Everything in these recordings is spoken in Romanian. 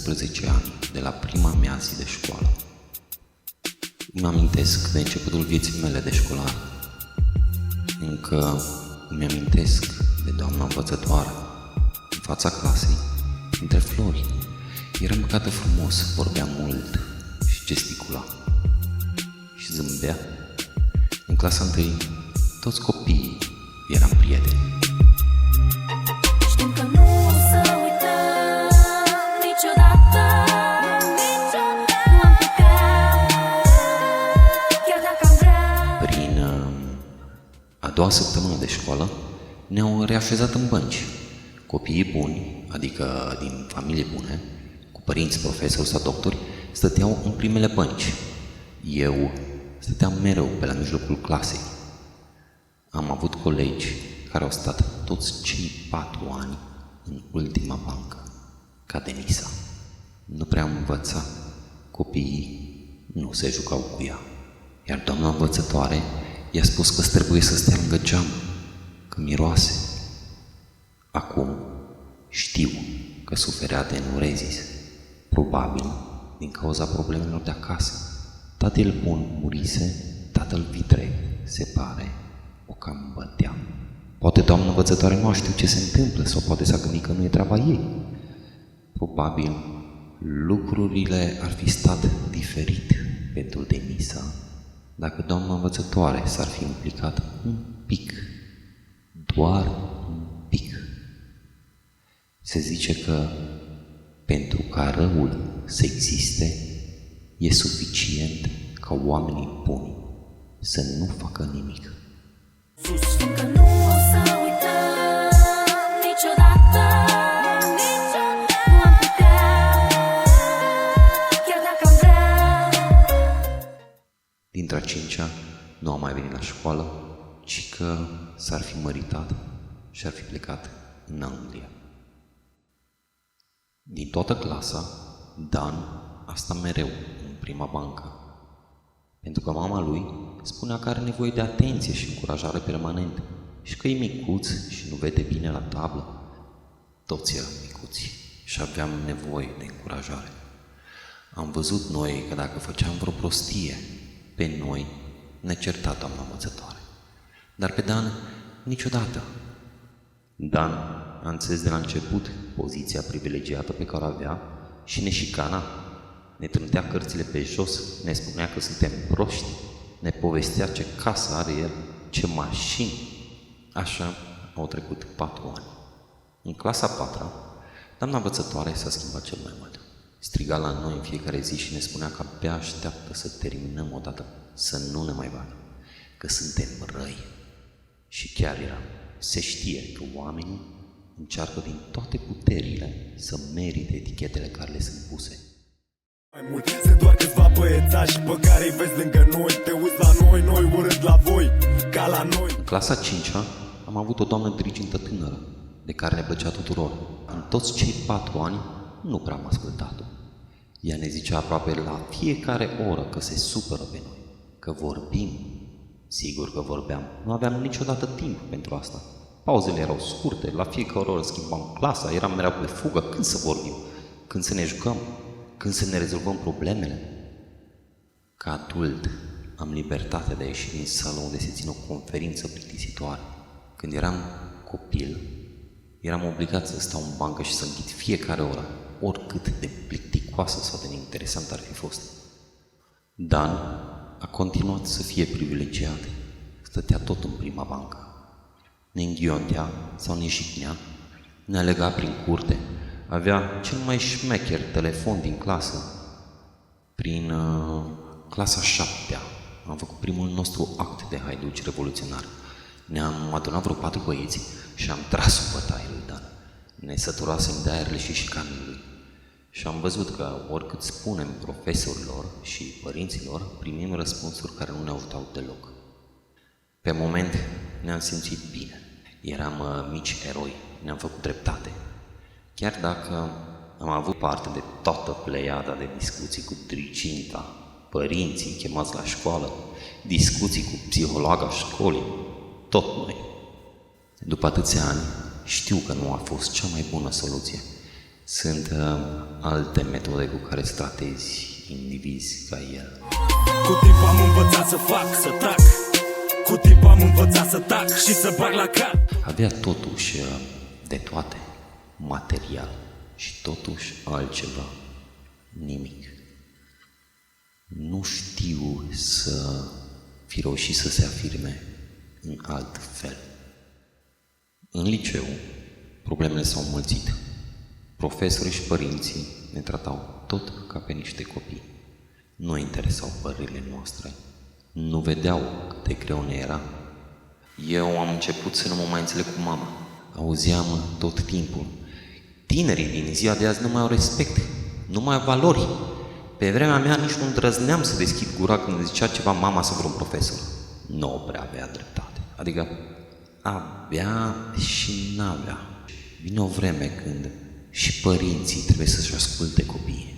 13 ani, de la prima mea zi de școală. Îmi amintesc de începutul vieții mele de școlar. Încă îmi amintesc de doamna învățătoare, în fața clasei, între flori. Era îmbrăcată frumos, vorbea mult și gesticula. Și zâmbea. În clasa 1, toți copiii eram prieteni. Știm că nu o să uităm niciodată, nu am plecat, chiar dacă am vrea. Prin a doua săptămână de școală ne-au reașezat în bănci. Copiii buni, adică din familie bune, cu părinți, profesori sau doctori, stăteau în primele bănci. Eu stăteam mereu pe la mijlocul clasei. Am avut colegi care au stat toți cei 4 ani în ultima bancă, ca Denisa. Nu prea am învățat. Copiii nu se jucau cu ea. Iar doamna învățătoare i-a spus că trebuie să stea lângă geam, că miroase. Acum știu că suferea de enurezis, probabil din cauza problemelor de acasă. Tatăl bun murise, tatăl vitreg, se pare, o cam bătea. Poate doamna învățătoare nu știu ce se întâmplă sau poate s-a gândit că nu e treaba ei. Probabil lucrurile ar fi stat diferit pentru Denisa dacă doamna învățătoare s-ar fi implicat un pic, doar un pic. Se zice că pentru ca răul să existe, e suficient ca oamenii buni să nu facă nimic. Știm că nu o să uităm niciodată, nu am plecat, chiar dacă am vrea. Dintre a 5-a nu am mai venit la școală, ci că s-ar fi măritat și ar fi plecat în Anglia. Din toată clasa, Dan a stat mereu în prima bancă, pentru că mama lui spunea că are nevoie de atenție și încurajare permanentă și că e micuț și nu vede bine la tablă. Toți eram micuți și aveam nevoie de încurajare. Am văzut noi că dacă făceam vreo prostie, pe noi ne certa doamna învățătoare. Dar pe Dan niciodată. Dan a înțeles de la început poziția privilegiată pe care o avea și ne șicana. Ne trântea cărțile pe jos, ne spunea că suntem proști, ne povestea ce casă are el, ce mașini. Așa au trecut 4 ani. În clasa 4-a, doamna învățătoare s-a schimbat cel mai mult. Striga la noi în fiecare zi și ne spunea că abia așteaptă să terminăm odată, să nu ne mai vadă, că suntem răi. Și chiar era. Se știe că oamenii încearcă din toate puterile să merite etichetele care le sunt puse. Mai mult, sunt doar câțiva băiețași pe care îi vezi lângă noi. Te uiți la noi, noi urât la voi, ca la noi. În clasa 5-a am avut o doamnă dirigintă tânără, de care ne plăcea tuturor. În toți cei 4 ani nu prea am ascultat-o. Ea ne zicea aproape la fiecare oră că se supără pe noi, că vorbim. Sigur că vorbeam, nu aveam niciodată timp pentru asta. Pauzele erau scurte, la fiecare oră schimbam clasa, eram mereu pe fugă. Când să vorbim? Când să ne jucăm? Când să ne rezolvăm problemele? Ca adult, am libertatea de a ieși din sală unde se ține o conferință plictisitoare. Când eram copil, eram obligat să stau în bancă și să înghit fiecare oră, oricât de plicticoasă sau de neinteresant ar fi fost. Dan a continuat să fie privilegiat. Stătea tot în prima bancă. Ne înghiontea sau ne jignea, ne alega prin curte. Avea cel mai șmecher telefon din clasă. Prin clasa 7-a am făcut primul nostru act de haiduci revoluționar. Ne-am adunat vreo 4 băieți și am tras o bătaie lui Dan. Ne săturasem de aerele și șicanele lui. Și am văzut că oricât spunem profesorilor și părinților, primim răspunsuri care nu ne ajutau deloc. Pe moment ne-am simțit bine. Eram mici eroi, ne-am făcut dreptate. Chiar dacă am avut parte de toată pleiada de discuții cu diriginta, părinții chemați la școală, discuții cu psihologa școlii, tot noi. După atâția ani, știu că nu a fost cea mai bună soluție Sunt alte metode cu care să tratezi indivizi ca el. Cu timpul am învățat să fac, să tac. Cu timpul am învățat să tac și să bag la cap. Avea totuși de toate, material și totuși altceva, nimic. Nu știu să fi reușit să se afirme în alt fel. În liceu, problemele s-au mulțit. Profesorii și părinții ne tratau tot ca pe niște copii. Nu interesau părerile noastre. Nu vedeau cât de greu ne era. Eu am început să nu mă mai înțeleg cu mama. Auzeam tot timpul: tinerii din ziua de azi nu mai au respect, nu mai au valori. Pe vremea mea nici nu îndrăzneam să deschid gura când zicea ceva mama sau vreun profesor. Nu prea avea dreptate. Adică avea și n-avea. Vine o vreme când și părinții trebuie să-și asculte copiii.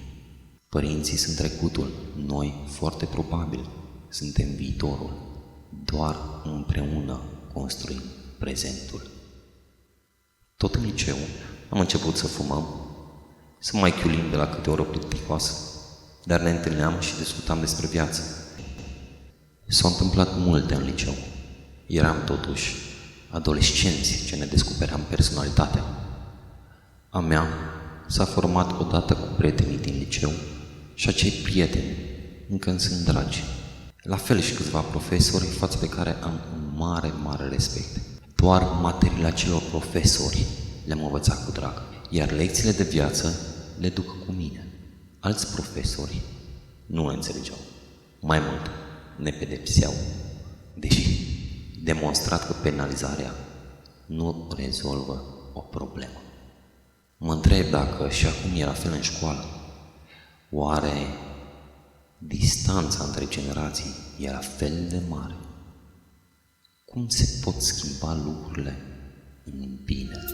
Părinții sunt trecutul, noi, foarte probabil, suntem viitorul. Doar împreună construim prezentul. Tot în liceu am început să fumăm, să mai chiulim de la câte o oră plicticoasă, dar ne întâlneam și discutam despre viață. S-au întâmplat multe în liceu. Eram totuși adolescenți ce ne descopeream personalitatea. A mea s-a format odată cu prietenii din liceu și acei prieteni încă îmi sunt dragi. La fel și câțiva profesori față de care am un mare, mare respect. Doar materiile acelor profesori le-am învățat cu drag, iar lecțiile de viață le duc cu mine. Alți profesori nu le înțelegeau. Mai mult, ne pedepseau, deși demonstrat că penalizarea nu rezolvă o problemă. Mă întreb dacă și acum e la fel în școală. Oare distanța între generații e la fel de mare? Cum se pot schimba lucrurile în bine?